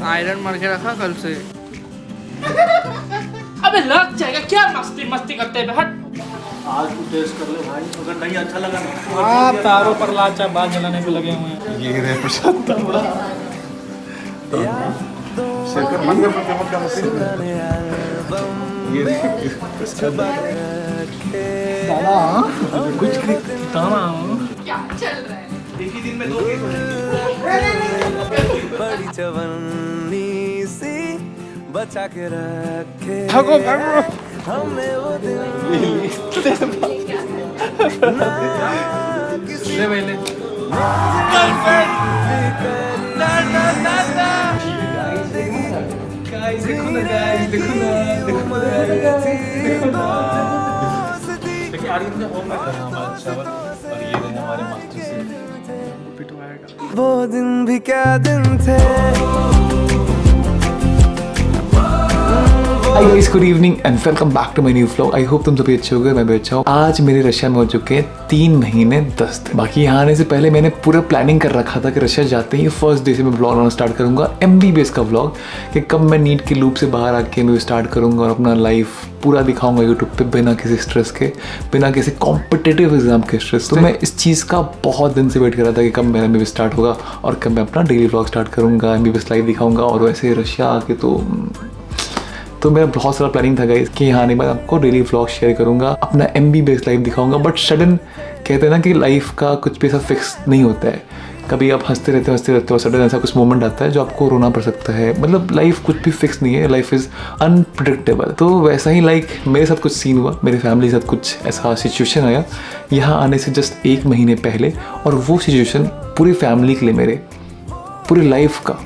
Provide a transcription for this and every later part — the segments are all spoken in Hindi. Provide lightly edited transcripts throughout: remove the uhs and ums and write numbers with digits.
आयरन मार के रखा कल से। अबे लग जाएगा, क्या मस्ती मस्ती करते हैं। हट, आज तू टेस्ट कर ले भाई, अगर नहीं अच्छा लगा ना तारों पर लाचा बाल जलाने पे लगे हुए हैं। ये रहे प्रसाद तांबड़ा। शेखर मन में मत का मत ये दाना कुछ दाना क्या चल रहा है? एक ही दिन में 2 केस हो जाएंगे। बड़ी जवानी सी बचा के रखे हमें वो दिल ले भाई ले। देखो ना गाइस, देखो ना, देखो ना, देखो ना। देखिए आर्यन का होम में करना हमारा शावर और ये रहे हमारे मास्टर से पिटवाएगा। वो दिन भी क्या दिन थे। Hi guys, good evening and welcome back to my new vlog. I hope तुम सभी अच्छे होगे, मैं भी अच्छा हूँ। आज मेरे रशिया में हो चुके हैं 3 महीने 10 दिन। बाकी यहाँ आने से पहले मैंने पूरा प्लानिंग कर रखा था कि रशिया जाते ही फर्स्ट डे से मैं ब्लॉग बनाना स्टार्ट करूँगा, MBBS का व्लॉग, कि कब मैं नीट के लूप से बाहर आके मैं स्टार्ट करूँगा और अपना लाइफ पूरा दिखाऊंगा यूट्यूब पे बिना किसी स्ट्रेस के, बिना किसी कॉम्पिटिटिव एग्जाम के स्ट्रेस। तो मैं इस चीज़ का बहुत दिन से वेट कर रहा था कि कब मेरा MBBS स्टार्ट होगा और कब मैं अपना डेली व्लॉग स्टार्ट करूँगा, MBBS लाइव दिखाऊँगा। और वैसे रशिया आके तो मेरा बहुत सारा प्लानिंग था गाइस कि यहाँ आने के बाद आपको डेली व्लॉग शेयर करूँगा, अपना MBBS लाइव दिखाऊंगा। बट सडन कहते हैं ना कि लाइफ का कुछ भी ऐसा फिक्स नहीं होता है। कभी आप हंसते रहते हो, सडन ऐसा कुछ मोमेंट आता है जो आपको रोना पड़ सकता है। मतलब लाइफ कुछ भी फिक्स नहीं है, लाइफ इज़ अनप्रिडिक्टेबल। तो वैसा ही मेरे साथ कुछ सीन हुआ, मेरी फैमिली के साथ कुछ ऐसा सिचुएशन आया यहाँ आने से जस्ट 1 महीने पहले। और वो सिचुएशन पूरी फैमिली के लिए, मेरे पूरी लाइफ का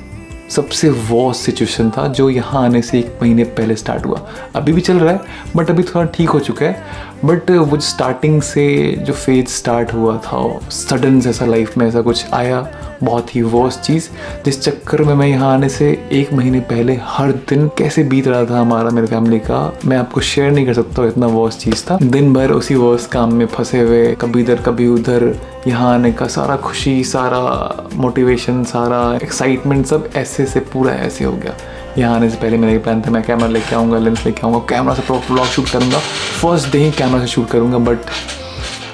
सबसे वर्स्ट सिचुएशन था जो यहाँ आने से 1 महीने पहले स्टार्ट हुआ। अभी भी चल रहा है बट अभी थोड़ा ठीक हो चुका है। बट वो स्टार्टिंग से जो फेज स्टार्ट हुआ था, सडन से ऐसा लाइफ में ऐसा कुछ आया, बहुत ही वर्स्ट चीज़, जिस चक्कर में मैं यहाँ आने से 1 महीने पहले हर दिन कैसे बीत रहा था हमारा, मेरे फैमिली का, मैं आपको शेयर नहीं कर सकता। इतना वर्स्ट चीज़ था, दिन भर उसी वर्स्ट काम में फंसे हुए, कभी इधर कभी उधर। यहाँ आने का सारा खुशी, सारा मोटिवेशन, सारा एक्साइटमेंट सब ऐसे से पूरा ऐसे हो गया। यहाँ आने से पहले मेरा ये प्लान था मैं कैमरा लेके आऊँगा, लेंस लेके आऊँगा, कैमरा से प्रॉपर व्लॉग शूट करूँगा, फर्स्ट डे ही कैमरा से शूट करूँगा। बट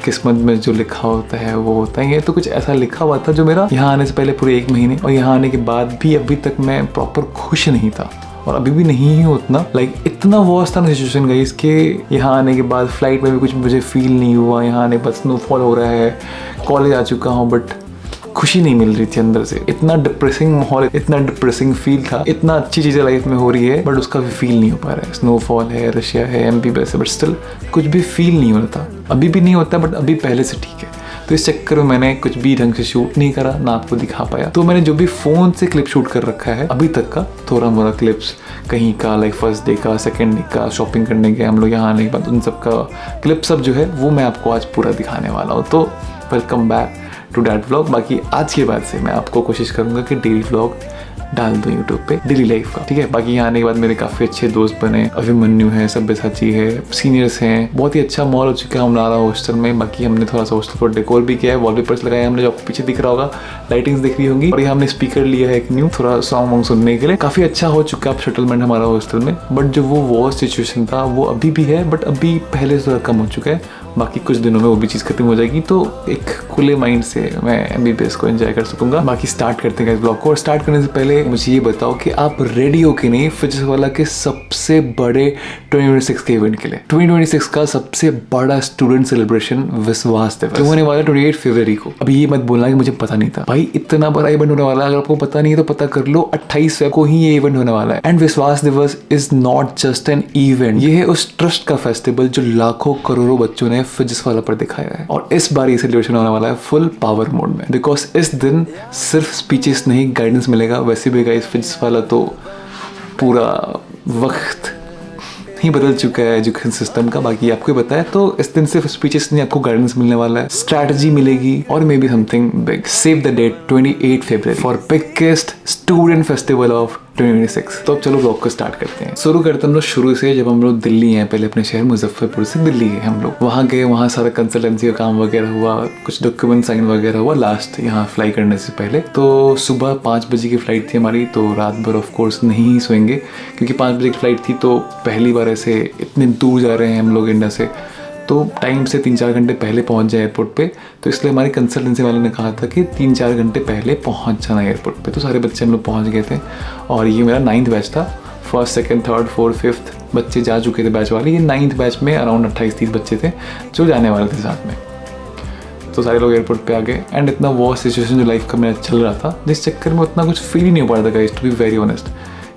किस्मत में जो लिखा होता है वो होता ही है। तो कुछ ऐसा लिखा हुआ था जो मेरा यहाँ आने से पहले पूरे 1 महीने और यहाँ आने के बाद भी अभी तक मैं प्रॉपर खुश नहीं था और अभी भी नहीं ही उतना। इतना वर्स्ट था ना सिचुएशन गाइस कि यहाँ आने के बाद फ्लाइट में भी कुछ मुझे फील नहीं हुआ। यहाँ आने के बाद स्नोफॉल हो रहा है, कॉलेज आ चुका हूँ बट खुशी नहीं मिल रही थी अंदर से। इतना डिप्रेसिंग माहौल, इतना डिप्रेसिंग फील था। इतना अच्छी चीज़ें लाइफ में हो रही है बट उसका भी फील नहीं हो पा रहा है। स्नोफॉल है, रशिया है, MBBS है, बट स्टिल कुछ भी फील नहीं हो रहा था। अभी भी नहीं होता बट अभी पहले से ठीक है। तो इस चक्कर में मैंने कुछ भी ढंग से शूट नहीं करा, ना आपको दिखा पाया। तो मैंने जो भी फ़ोन से क्लिप शूट कर रखा है अभी तक का, थोड़ा मोड़ा क्लिप्स कहीं का, फर्स्ट डे का, सेकेंड डे का, शॉपिंग करने के हम लोग यहाँ आने के बाद, उन सब का क्लिप सब जो है वो मैं आपको आज पूरा दिखाने वाला हूँ। तो welcome back to that vlog. बाकी आज के बाद से मैं आपको कोशिश करूँगा कि डेली व्लॉग डाल दूँ यूट्यूब पे, डेली लाइफ का, ठीक है। बाकी यहाँ आने के बाद मेरे काफ़ी अच्छे दोस्त बने, अभिमन्यु है, सब्यसाची है, सीनियर्स हैं। बहुत ही अच्छा माहौल हो चुका है हमारा हॉस्टल में। बाकी हमने थोड़ा सा हॉस्टल पर डेकोर भी किया है, वॉलपेपर्स लगाए हमने, जो आपको पीछे दिख रहा होगा, लाइटिंग्स दिख रही होंगी। और ये हमने स्पीकर लिया है एक न्यू, थोड़ा सॉन्ग वॉन्ग सुनने के लिए। काफ़ी अच्छा हो चुका है सेटलमेंट हमारा हॉस्टल में। बट जो वो वर्स्ट सिचुएशन था वो अभी भी है बट अभी पहले से थोड़ा कम हो चुका है। बाकी कुछ दिनों में वो भी चीज़ खत्म हो जाएगी तो एक खुले माइंड से मैं MBBS को एंजॉय कर सकूंगा। बाकी स्टार्ट करते हैं इस ब्लॉग को। और स्टार्ट करने से पहले मुझे ये बताओ कि आप रेडी हो कि नहीं फिजिक्स वाला के सबसे बड़े 2026 के इवेंट के लिए। 2026 का सबसे बड़ा स्टूडेंट सेलिब्रेशन विश्वास दिवस जो होने वाला 28 फरवरी को। अभी ये मत बोलना कि मुझे पता नहीं था भाई, इतना बड़ा इवेंट होने वाला है। अगर आपको पता नहीं है तो पता कर लो, 28 को ही ये इवेंट होने वाला है। एंड विश्वास दिवस is not just an event, ये है उस ट्रस्ट का फेस्टिवल जो लाखों करोड़ों बच्चों ने फिजिक्स वाला पर दिखाया है। और इस बार ये सेलिब्रेशन होने वाला है फुल पावर मोड में, बिकॉज इस दिन सिर्फ स्पीचेस नहीं गाइडेंस मिलेगा। वैसे भी गाइस फिजिक्स वाला तो पूरा वक्त ही बदल चुका है एजुकेशन सिस्टम का, बाकी आपको ही पता है। तो इस दिन सिर्फ स्पीचेस नहीं, आपको गाइडेंस मिलने वाला है, स्ट्रैटेजी मिलेगी और maybe something big. Save the date 28 February for biggest student festival of 2026। तो अब चलो ब्लॉग को स्टार्ट करते हैं। शुरू करते हैं हम लोग शुरू से, जब हम लोग दिल्ली हैं, पहले अपने शहर मुजफ्फरपुर से दिल्ली गए हम लोग, वहाँ गए, वहाँ सारा कंसल्टेंसी का काम वगैरह हुआ, कुछ डॉक्यूमेंट साइन वगैरह हुआ लास्ट यहाँ फ्लाई करने से पहले। तो सुबह 5 बजे की फ़्लाइट थी हमारी, तो रात भर ऑफ कोर्स नहीं सोएंगे क्योंकि 5 बजे की फ़्लाइट थी। तो पहली बार ऐसे इतने दूर जा रहे हैं हम लोग इंडिया से, तो टाइम से 3-4 घंटे पहले पहुंच जाए एयरपोर्ट पे। तो इसलिए हमारी कंसल्टेंसी वाले ने कहा था कि 3-4 घंटे पहले पहुंच जाना एयरपोर्ट पे। तो सारे बच्चे हम लोग पहुंच गए थे और ये मेरा 9th बैच था। 1st, 2nd, 3rd, 4th, 5th बच्चे जा चुके थे बैच वाले। ये 9th बैच में अराउंड 28-30 बच्चे थे जो जाने वाले थे साथ में। तो सारे लोग एयरपोर्ट पे आ गए एंड इतना वो सिचुएशन जो लाइफ का मेरा चल रहा था, जिस चक्कर में उतना कुछ फील ही नहीं हो पा रहा था guys, to be very honest,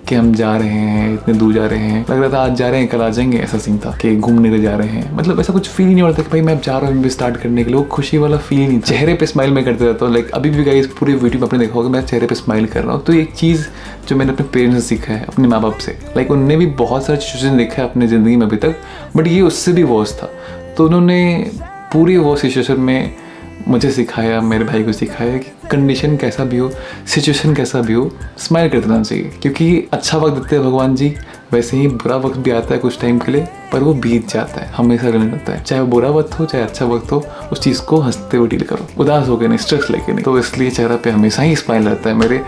कि हम जा रहे हैं, इतने दूर जा रहे हैं। लग रहा था आज जा रहे हैं कल आ जाएंगे, ऐसा सीन था कि घूमने के जा रहे हैं। मतलब ऐसा कुछ फील ही नहीं हो रहा था कि भाई मैं अब जा रहा हूँ स्टार्ट करने के लिए। वो खुशी वाला फील नहीं था। चेहरे पे स्माइल मैं करते रहता हूँ, लाइक अभी भी गाइस पूरी वीडियो में आपने देखा होगा मैं चेहरे पे स्माइल कर रहा हूँ। तो एक चीज़ जो मैंने अपने पेरेंट्स से सीखा है, अपने माँ बाप से, लाइक उनने भी बहुत सारे सिचुएशन देखा है अपनी ज़िंदगी में अभी तक, बट ये उससे भी वर्स्ट था। तो उन्होंने पूरी वो सिचुएशन में मुझे सिखाया, मेरे भाई को सिखाया कि कंडीशन कैसा भी हो, सिचुएशन कैसा भी हो, स्माइल करते रहना चाहिए, क्योंकि अच्छा वक्त देते हैं भगवान जी, वैसे ही बुरा वक्त भी आता है कुछ टाइम के लिए, पर वो बीत जाता है, हमेशा रहने लगता है। चाहे वो बुरा वक्त हो चाहे अच्छा वक्त हो, उस चीज़ को हंसते हुए डील करो, उदास होकर नहीं, स्ट्रेस लेके नहीं। तो इसलिए चेहरा पे हमेशा ही स्माइल रहता है मेरे।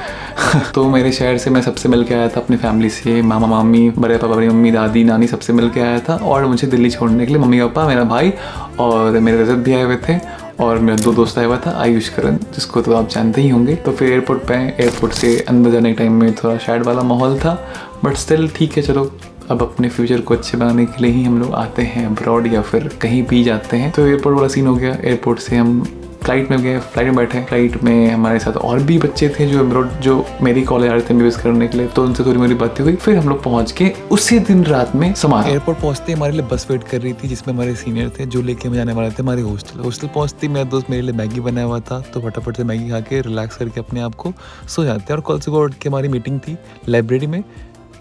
तो मेरे शहर से मैं सबसे मिल के आया था अपनी फैमिली से, मामा मामी, बड़े पापा, बड़ी मम्मी, दादी नानी, सबसे मिल के आया था। और मुझे दिल्ली छोड़ने के लिए मम्मी पापा, मेरा भाई और मेरे रजत भी आए हुए थे और मेरा 2 दोस्त आया हुआ था, आयुष करण, जिसको तो आप जानते ही होंगे। तो फिर एयरपोर्ट पे, एयरपोर्ट से अंदर जाने के टाइम में थोड़ा सैड वाला माहौल था, बट स्टिल ठीक है, चलो अब अपने फ्यूचर को अच्छे बनाने के लिए ही हम लोग आते हैं अब्रॉड या फिर कहीं भी जाते हैं। तो एयरपोर्ट वाला सीन हो गया। एयरपोर्ट से हम फ्लाइट में गए, फ्लाइट में बैठे। फ्लाइट में हमारे साथ और भी बच्चे थे जो अब्रॉड, जो मेरी कॉलेज आ रहे थे MBBS करने के लिए, तो उनसे थोड़ी मेरी बातें हुई। फिर हम लोग पहुंच के उसी दिन रात में समा। एयरपोर्ट पहुंचते हमारे लिए बस वेट कर रही थी, जिसमें हमारे सीनियर थे जो लेके हमें जाने वाले थे हमारे हॉस्टल पहुंचते मेरा दोस्त मेरे लिए मैगी बनाया हुआ था, तो फटाफट से मैगी खा के रिलैक्स करके अपने आप को सो जाते हैं। और कल सुबह उठ के हमारी मीटिंग थी लाइब्रेरी में,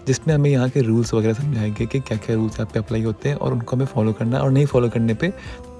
जिसमें हमें यहाँ के रूल्स वगैरह समझाए गए कि क्या क्या रूल्स यहाँ पे अप्लाई होते हैं और उनको हमें फॉलो करना है, और नहीं फॉलो करने पे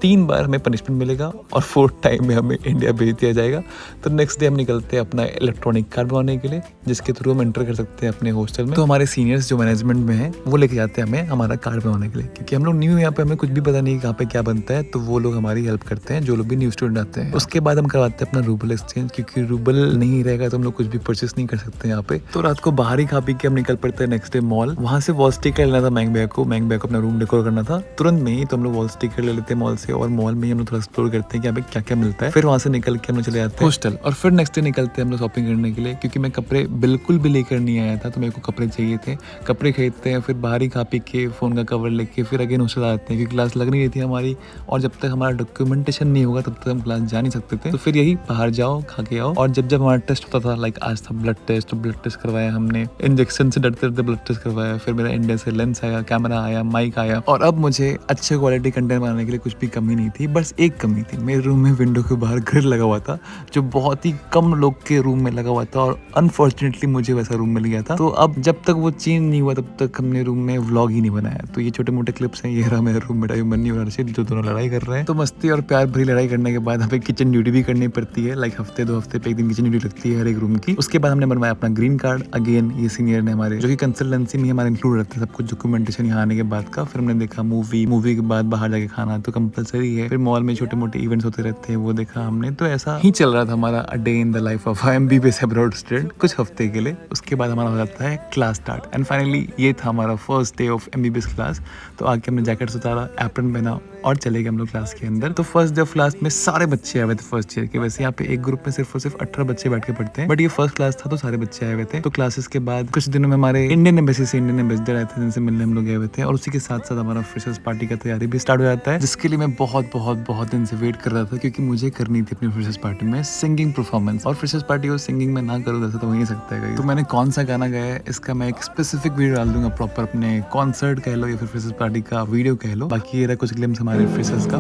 3 बार हमें पनिशमेंट मिलेगा और 4th टाइम में हमें इंडिया भेज दिया जाएगा। तो नेक्स्ट डे हम निकलते हैं अपना इलेक्ट्रॉनिक कार्ड बनवाने के लिए, जिसके थ्रू हम एंटर कर सकते हैं अपने हॉस्टल में। तो हमारे सीनियर्स जो मैनेजमेंट में हैं वो लेके जाते हैं हमें हमारा कार्ड बनवाने के लिए, क्योंकि हम लोग न्यू यहाँ पे, हमें कुछ भी पता नहीं कहाँ पे क्या बनता है, तो वो लोग हमारी हेल्प करते हैं, जो लोग भी न्यू स्टूडेंट आते हैं। उसके बाद हम करवाते हैं अपना रूबल एक्सचेंज, क्योंकि रूबल नहीं रहेगा तो हम लोग कुछ भी परचेस नहीं कर सकते यहाँ पे। तो रात को बाहर ही खा पी के हम निकल पड़ते हैं नेक्स्ट डे मॉल। वहाँ से वॉल स्टिकर लेना था मैंग बैग को अपना रूम डेकोर करना था तुरंत में ही, तो हम लोग वॉल स्टिकर ले लेते हैं मॉल से, और मॉल में ही हम लोग एक्सप्लोर करते हैं कि यहाँ पे क्या क्या मिलता है। फिर वहां से निकल के हम लोग चले जाते हैं हॉस्टल, और फिर नेक्स्ट डे निकलते हैं हम लोग शॉपिंग करने के लिए, क्योंकि मैं कपड़े बिल्कुल भी लेकर नहीं आया था, तो मेरे को कपड़े चाहिए थे। कपड़े खरीदते हैं, फिर बाहर ही खा पी के फोन का कवर लेके फिर अगेन हॉस्टल आते हैं, क्योंकि क्लास लग नहीं रही थी हमारी, और जब तक हमारा डॉक्यूमेंटेशन नहीं होगा तब तक हम क्लास जा नहीं सकते थे। तो फिर यही बाहर जाओ, खा के आओ। और जब हमारा टेस्ट होता था, लाइक आज था ब्लड टेस्ट, तो ब्लड टेस्ट करवाया हमने, इंजेक्शन से डरते डरते ब्लड टेस्ट करवाया। फिर मेरा इंडिया से लेंस आया, कैमरा आया, माइक आया, और अब मुझे अच्छे क्वालिटी कंटेंट बनाने के लिए कुछ भी कमी नहीं थी। बस एक कमी थी, मेरे रूम में विंडो के बाहर ग्रिल लगा हुआ था, जो बहुत ही कम लोग के रूम में लगा हुआ था, और अनफॉर्चुनेटली मुझे वैसा रूम मिल गया था। तो अब जब तक वो चेंज नहीं हुआ तब तक हमने रूम में व्लॉग ही नहीं बनाया। तो ये छोटे मोटे क्लिप्स हैं। ये रहा मेरा रूम मेरा मन्नी और हर्षित, जो दोनों लड़ाई कर रहे हैं। तो मस्ती और प्यार भरी लड़ाई करने के बाद हमें किचन ड्यूटी भी करनी पड़ती है, लाइक हफ्ते 2 हफ्ते पे एक दिन किचन ड्यूटी लगती है हर एक रूम की। उसके बाद हमने बनवाया अपना ग्रीन कार्ड। अगेन ये सीनियर ने हमारे, जो कि कंसल्टेंसी में हमारे इंक्लूड रहता है सब कुछ डॉक्यूमेंटेशन यहाँ आने के बाद का। फिर हमने देखा मूवी के बाद बाहर जाके खाना तो कंपलसरी है। फिर मॉल में छोटे मोटे इवेंट्स होते रहते हैं, वो देखा हमने। तो ऐसा ही चल रहा था हमारा a day in the life of MBBS abroad student कुछ हफ्ते के लिए। उसके बाद हमारा हो जाता है क्लास स्टार्ट, एंड फाइनली ये था हमारा first day of MBBS class. तो आके हमने जैकेट्स उतारा, एप्रन पहना और चले गए हम लोग क्लास के अंदर। तो फर्स्ट डे ऑफ क्लास में सारे बच्चे आए हुए थे फर्स्ट ईयर के। वैसे यहाँ पे एक ग्रुप में सिर्फ और सिर्फ 18 बच्चे बैठ के पढ़ते हैं, बट ये फर्स्ट क्लास था तो सारे बच्चे आए हुए थे। तो क्लासेस के बाद कुछ दिनों में हमारे इंडियन एम्बेसी से इंडियन एम्बेसडर आए थे, जिनसे मिलने हम लोग गए हुए थे। और उसी के साथ साथ हमारा फ्रेशर्स पार्टी का तैयारी भी स्टार्ट हो जाता है, जिसके लिए मैं बहुत दिन से वेट कर रहा था, क्योंकि मुझे करनी थी अपनी फ्रेशर्स पार्टी में सिंगिंग परफॉर्मेंस। और फ्रेशर्स पार्टी और सिंगिंग में ना करूँ वैसे तो हो नहीं सकता है। तो मैंने कौन सा गाना गाया है इसका मैं एक स्पेसिफिक वीडियो डाल दूंगा, प्रॉपर अपने कॉन्सर्ट कह लो या फिर फ्रेशर्स पार्टी का वीडियो कह लो। बाकी ये रहा कुछ ग्लिम्स हमारे हमारे फ्रेशर्स का।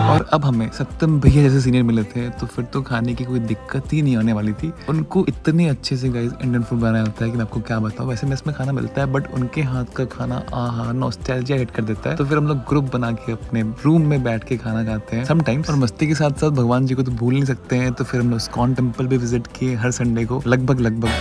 और अब हमें सत्यम भैया जैसे सीनियर मिले थे तो फिर तो खाने की कोई दिक्कत ही नहीं आने वाली थी। उनको इतने अच्छे से गाइस इंडियन फूड बनाया होता है कि मैं आपको क्या बताऊं। वैसे मेस में खाना मिलता है बट उनके हाथ का खाना आहा नॉस्टैल्जिया हिट कर देता है। तो फिर हम लोग ग्रुप बना के अपने रूम में बैठ के खाना खाते हैं समटाइम्स, और मस्ती के साथ साथ भगवान जी को तो भूल नहीं सकते हैं। तो फिर हम लोग इस्कॉन टेम्पल भी विजिट किए हर संडे को लगभग।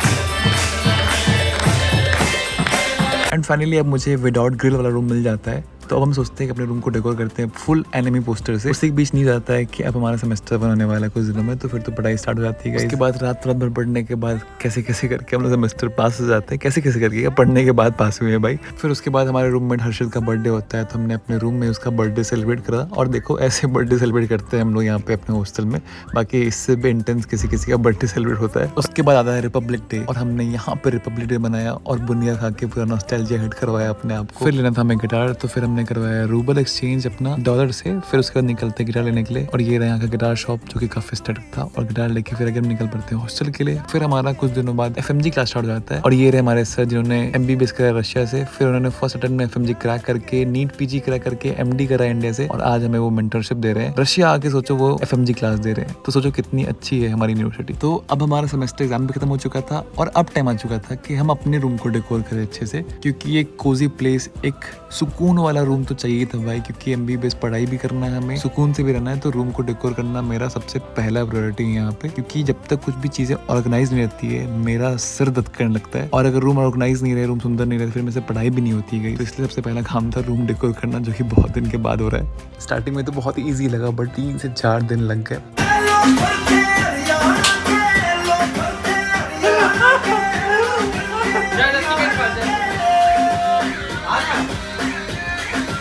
एंड फाइनली अब मुझे विदाउट ग्रिल वाला रूम मिल जाता है। तो अब हम सोचते हैं कि अपने रूम को डेकोर करते हैं फुल एनिमी पोस्टर से। उसी के बीच नहीं जाता है कि अब हमारा सेमेस्टर होने वाला है कुछ दिनों में, तो फिर तो पढ़ाई स्टार्ट हो जाती है। उसके बाद रात भर पढ़ने के बाद कैसे करके हम लोग सेमेस्टर पास हो जाते हैं। कैसे करके पढ़ने के बाद पास हुए हैं भाई। फिर उसके बाद हमारे रूममेट हर्षित का बर्थडे होता है, तो हमने अपने रूम में उसका बर्थडे सेलिब्रेट करा। और देखो ऐसे बर्थडे सेलिब्रेट करते हैं हम लोग यहाँ पे अपने हॉस्टल में। बाकी इससे भी इंटेंस किसी का बर्थडे सेलिब्रेट होता है। उसके बाद आता है रिपब्लिक डे, और हमने यहाँ पे रिपब्लिक डे बनाया और बुनिया खा के पूरा नॉस्टैल्जिया हिट करवाया अपने आप को। फिर लेना था हमें गिटार, तो फिर हमने करवाया रूबल एक्सचेंज अपना डॉलर से। फिर उसके बाद निकलते गिटार लेने के लिए, और ये रहा यहाँ का गिटार शॉप जो कि काफी स्टैटिक था। और गिटार लेके फिर आगे हम निकल पड़ते हैं हॉस्टल के लिए। फिर हमारा कुछ दिनों बाद FMG क्लास स्टार्ट हो जाता है, और ये रहे हमारे सर जिन्होंने MBBS करा रशिया से। फिर उन्होंने फर्स्ट अटेम्प्ट में FMG क्रैक करके नीट PG क्रैक करके MD करा इंडिया से, और आज हमें वो मेंटरशिप दे रहे हैं। रशिया आके सोचो वो FMG क्लास दे रहे हैं, तो सोचो कितनी अच्छी है हमारी यूनिवर्सिटी। तो अब हमारा सेमेस्टर एग्जाम भी खत्म हो चुका था, और अब टाइम आ चुका था कि हम अपने रूम को डेकोर करें अच्छे से, क्योंकि एक कोजी प्लेस, एक सुकून वाला रूम तो चाहिए था भाई। क्योंकि MBBS पढ़ाई भी करना है, हमें सुकून से भी रहना है, तो रूम को डेकोर करना मेरा सबसे पहला प्रायोरिटी है यहाँ पे। क्योंकि जब तक कुछ भी चीजें ऑर्गेनाइज नहीं रहती है मेरा सिर दर्द करने लगता है, और अगर रूम ऑर्गेनाइज नहीं रहे, रूम सुंदर नहीं रहे, फिर मेरे से पढ़ाई भी नहीं होती गई। तो इसलिए सबसे पहला काम था रूम डेकोर करना, जो कि बहुत दिन के बाद हो रहा है। स्टार्टिंग में तो बहुत ईजी लगा बट 3 से 4 दिन लग गए।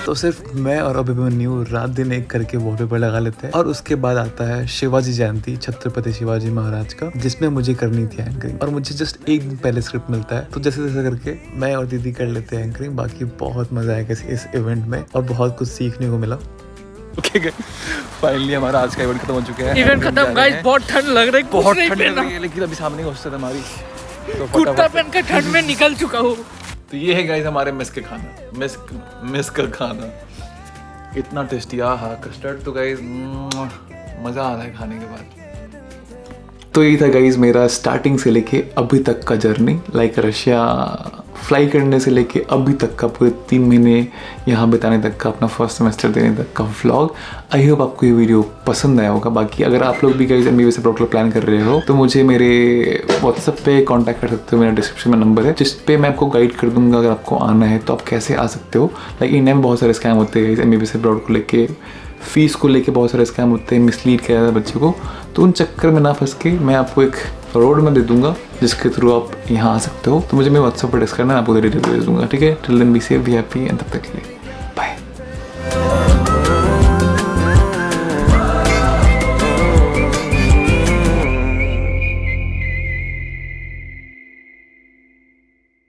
तो सिर्फ मैं और अभिमन्यु रात दिन एक करके वॉलपेपर लगा लेते हैं। और उसके बाद आता है शिवाजी जयंती, छत्रपति शिवाजी महाराज का, जिसमें मुझे करनी थी एंकरिंग। और मुझे जस्ट एक दिन पहले स्क्रिप्ट मिलता है, तो जैसे करके मैं और दीदी कर लेते हैं एंकरिंग। बाकी बहुत मजा आएगा इस इवेंट में, और बहुत कुछ सीखने को मिला। ओके फाइनली हमारा आज का इवेंट खत्म हो चुका है। इवेंट खत्म गाइस, बहुत ठंड लग रही है, बहुत ठंड लग रही है, लेकिन अभी सामने हॉस्टल हमारी, तो कुर्ता पहन के ठंड में निकल चुका हूँ। तो ये है गाइस हमारे मेस के खाना, मेस का खाना इतना टेस्टी। हाँ कस्टर्ड तो गाइस मज़ा आ रहा है खाने के बाद। तो ये था गाइस मेरा स्टार्टिंग से लेके अभी तक का जर्नी, लाइक रशिया फ्लाई करने से लेके अभी तक का पूरे 3 महीने यहाँ बिताने तक का, अपना फर्स्ट सेमेस्टर देने तक का व्लॉग। आई होप आपको ये वीडियो पसंद आया होगा। बाकी अगर आप लोग भी गाइस MBBS से प्रोग्राम प्लान कर रहे हो तो मुझे मेरे व्हाट्सएप पे कांटेक्ट कर सकते हो। मेरा डिस्क्रिप्शन में नंबर है, जिस पे मैं आपको गाइड कर दूंगा अगर आपको आना है तो आप कैसे आ सकते हो। लाइक इंडिया में बहुत सारे स्कैम होते हैं MBBS से प्रोग्राम को लेके, फीस को लेके बहुत सारे स्कैम होते हैं, मिसलीड किया जाता है बच्चे को। तो उन चक्कर में ना फंस के मैं आपको एक रोड में दे दूंगा जिसके थ्रू आप यहाँ आ सकते हो। तो मुझे मेरे व्हाट्सएप पर डिस्कस करना, मैं आपको डिटेल भेज दूंगा। ठीक है, till then be safe, be happy, and तब तक के लिए